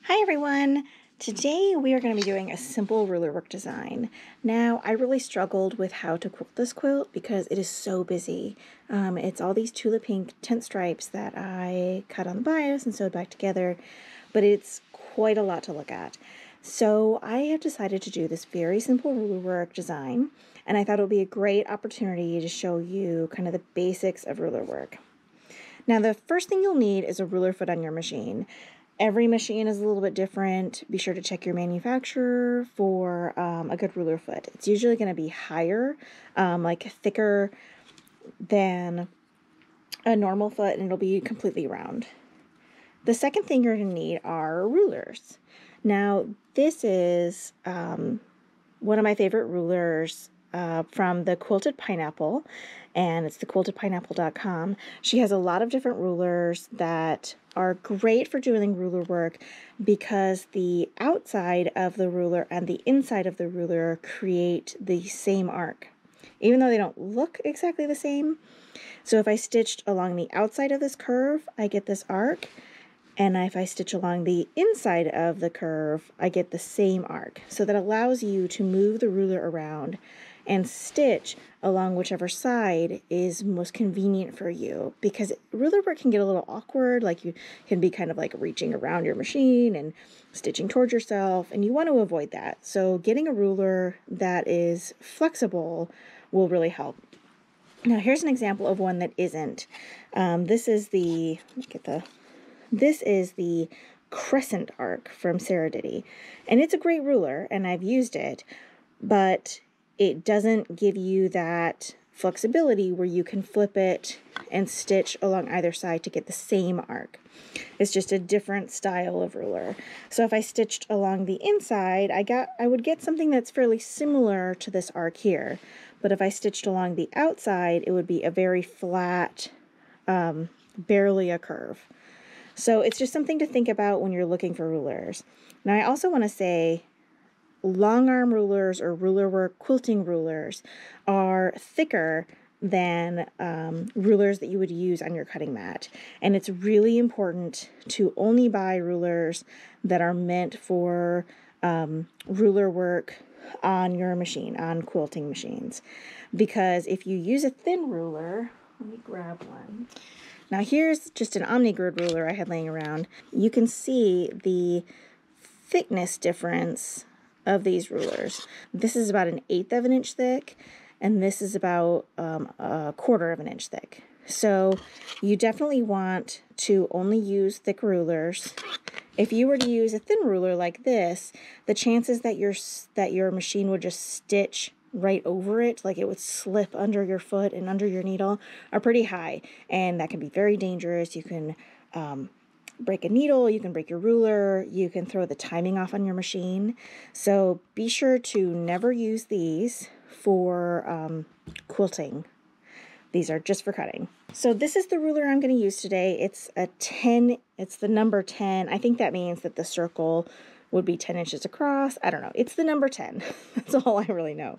Hi everyone! Today we are going to be doing a simple ruler work design. Now I really struggled with how to quilt this quilt because it is so busy. It's all these tulip pink tent stripes that I cut on the bias and sewed back together, but it's quite a lot to look at. So I have decided to do this very simple ruler work design, and I thought it would be a great opportunity to show you kind of the basics of ruler work. Now the first thing you'll need is a ruler foot on your machine. Every machine is a little bit different. Be sure to check your manufacturer for a good ruler foot. It's usually going to be higher, like thicker than a normal foot, and it'll be completely round. The second thing you're going to need are rulers. Now, this is one of my favorite rulers from the Quilted Pineapple, and it's the quiltedpineapple.com. She has a lot of different rulers that are great for doing ruler work because the outside of the ruler and the inside of the ruler create the same arc, even though they don't look exactly the same. So if I stitched along the outside of this curve, I get this arc, and if I stitch along the inside of the curve, I get the same arc. So that allows you to move the ruler around and stitch along whichever side is most convenient for you, because ruler work can get a little awkward. Like, you can be kind of like reaching around your machine and stitching towards yourself, and you want to avoid that. So getting a ruler that is flexible will really help. Now here's an example of one that isn't. This is the crescent arc from Sarah Diddy, and it's a great ruler and I've used it, but it doesn't give you that flexibility where you can flip it and stitch along either side to get the same arc. It's just a different style of ruler. So if I stitched along the inside, I would get something that's fairly similar to this arc here. But if I stitched along the outside, it would be a very flat, barely a curve. So it's just something to think about when you're looking for rulers. Now I also want to say, long arm rulers or ruler work quilting rulers are thicker than rulers that you would use on your cutting mat. And it's really important to only buy rulers that are meant for ruler work on your machine, on quilting machines. Because if you use a thin ruler, let me grab one. Now here's just an omni-grid ruler I had laying around. You can see the thickness difference of these rulers. This is about 1/8 of an inch thick, and this is about 1/4 of an inch thick. So you definitely want to only use thick rulers. If you were to use a thin ruler like this, the chances that your machine would just stitch right over it, like it would slip under your foot and under your needle, are pretty high, and that can be very dangerous. You can break a needle, you can break your ruler, you can throw the timing off on your machine. So be sure to never use these for quilting. These are just for cutting. So this is the ruler I'm going to use today. It's a 10, it's the number 10. I think that means that the circle would be 10 inches across. I don't know. It's the number 10. That's all I really know.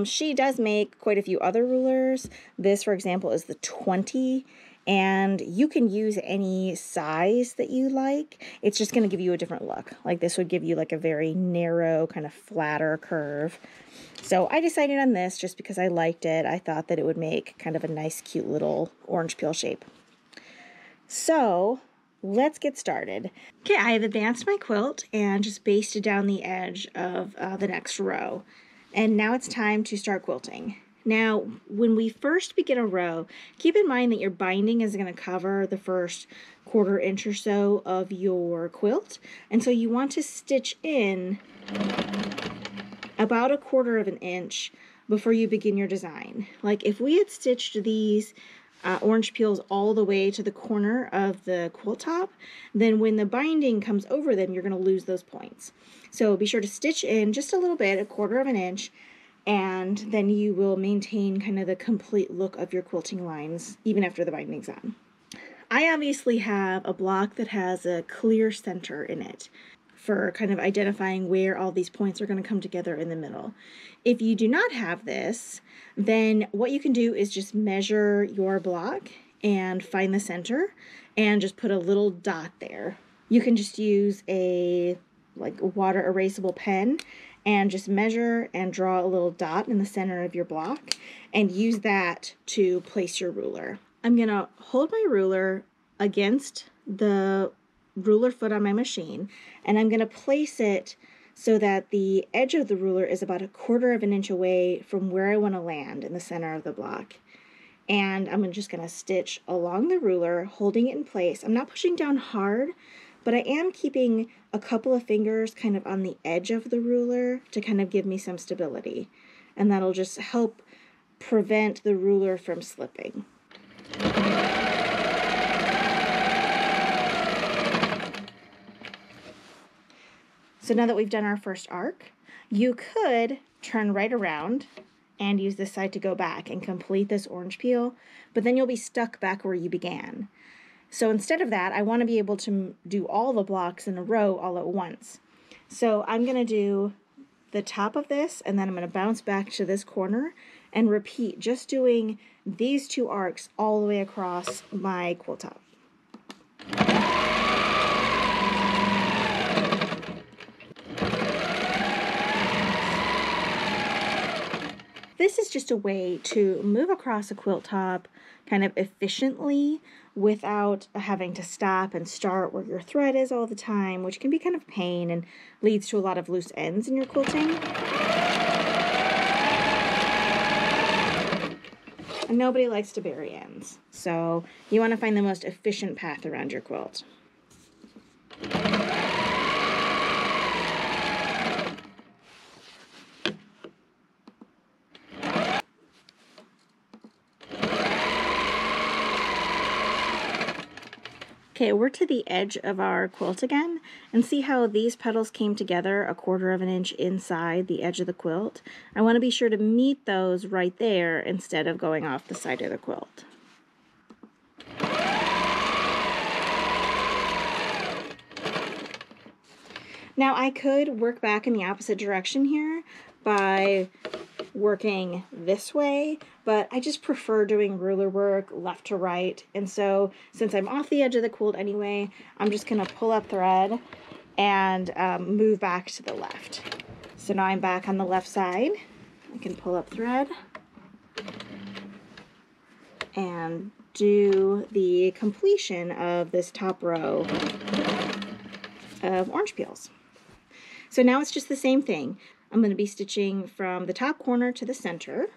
She does make quite a few other rulers. This, for example, is the 20. And you can use any size that you like. It's just going to give you a different look. Like this would give you like a very narrow, kind of flatter curve. So I decided on this just because I liked it. I thought that it would make kind of a nice, cute little orange peel shape. So let's get started. Okay, I have advanced my quilt and just basted down the edge of the next row. And now it's time to start quilting. Now, when we first begin a row, keep in mind that your binding is going to cover the first 1/4 inch or so of your quilt. And so you want to stitch in about 1/4 of an inch before you begin your design. Like if we had stitched these orange peels all the way to the corner of the quilt top, then when the binding comes over them, you're going to lose those points. So be sure to stitch in just a little bit, 1/4 of an inch, and then you will maintain kind of the complete look of your quilting lines even after the binding's on. I obviously have a block that has a clear center in it for kind of identifying where all these points are going to come together in the middle. If you do not have this, then what you can do is just measure your block and find the center and just put a little dot there you can just use a water erasable pen and just measure and draw a little dot in the center of your block and use that to place your ruler. I'm going to hold my ruler against the ruler foot on my machine, and I'm going to place it so that the edge of the ruler is about 1/4 of an inch away from where I want to land in the center of the block. And I'm just going to stitch along the ruler, holding it in place. I'm not pushing down hard, but I am keeping a couple of fingers kind of on the edge of the ruler to kind of give me some stability. And that'll just help prevent the ruler from slipping. So now that we've done our first arc, you could turn right around and use this side to go back and complete this orange peel, but then you'll be stuck back where you began. So instead of that, I want to be able to do all the blocks in a row all at once. So I'm going to do the top of this, and then I'm going to bounce back to this corner and repeat, just doing these 2 arcs all the way across my quilt top. This is just a way to move across a quilt top kind of efficiently without having to stop and start where your thread is all the time, which can be kind of a pain and leads to a lot of loose ends in your quilting. And nobody likes to bury ends, so you want to find the most efficient path around your quilt. Okay, we're to the edge of our quilt again, and see how these petals came together 1/4 of an inch inside the edge of the quilt. I want to be sure to meet those right there instead of going off the side of the quilt. Now I could work back in the opposite direction here by working this way, but I just prefer doing ruler work left to right. And so since I'm off the edge of the quilt anyway, I'm just going to pull up thread and move back to the left. So now I'm back on the left side. I can pull up thread and do the completion of this top row of orange peels. So now it's just the same thing. I'm going to be stitching from the top corner to the center.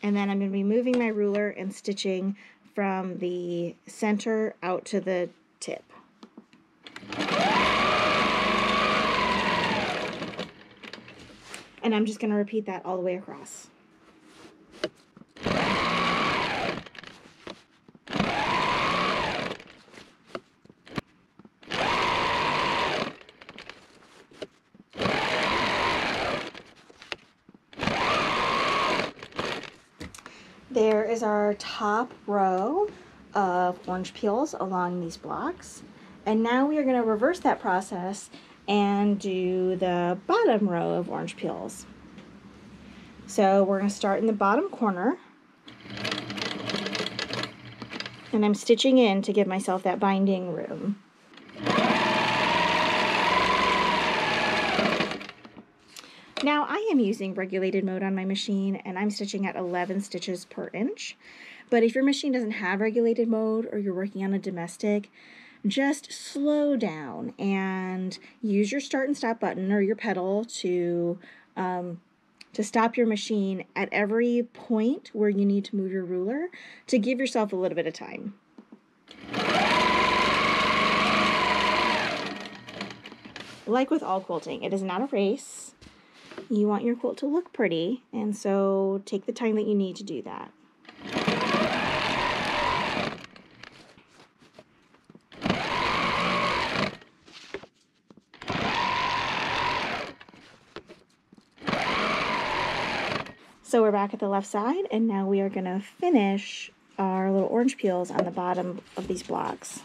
And then I'm going to be moving my ruler and stitching from the center out to the tip. And I'm just going to repeat that all the way across. There is our top row of orange peels along these blocks. And now we are going to reverse that process and do the bottom row of orange peels. So we're going to start in the bottom corner. And I'm stitching in to give myself that binding room. Now I am using regulated mode on my machine, and I'm stitching at 11 stitches per inch. But if your machine doesn't have regulated mode, or you're working on a domestic, just slow down and use your start and stop button or your pedal to stop your machine at every point where you need to move your ruler to give yourself a little bit of time. Like with all quilting, it is not a race. You want your quilt to look pretty, and so take the time that you need to do that. So we're back at the left side, and now we are going to finish our little orange peels on the bottom of these blocks.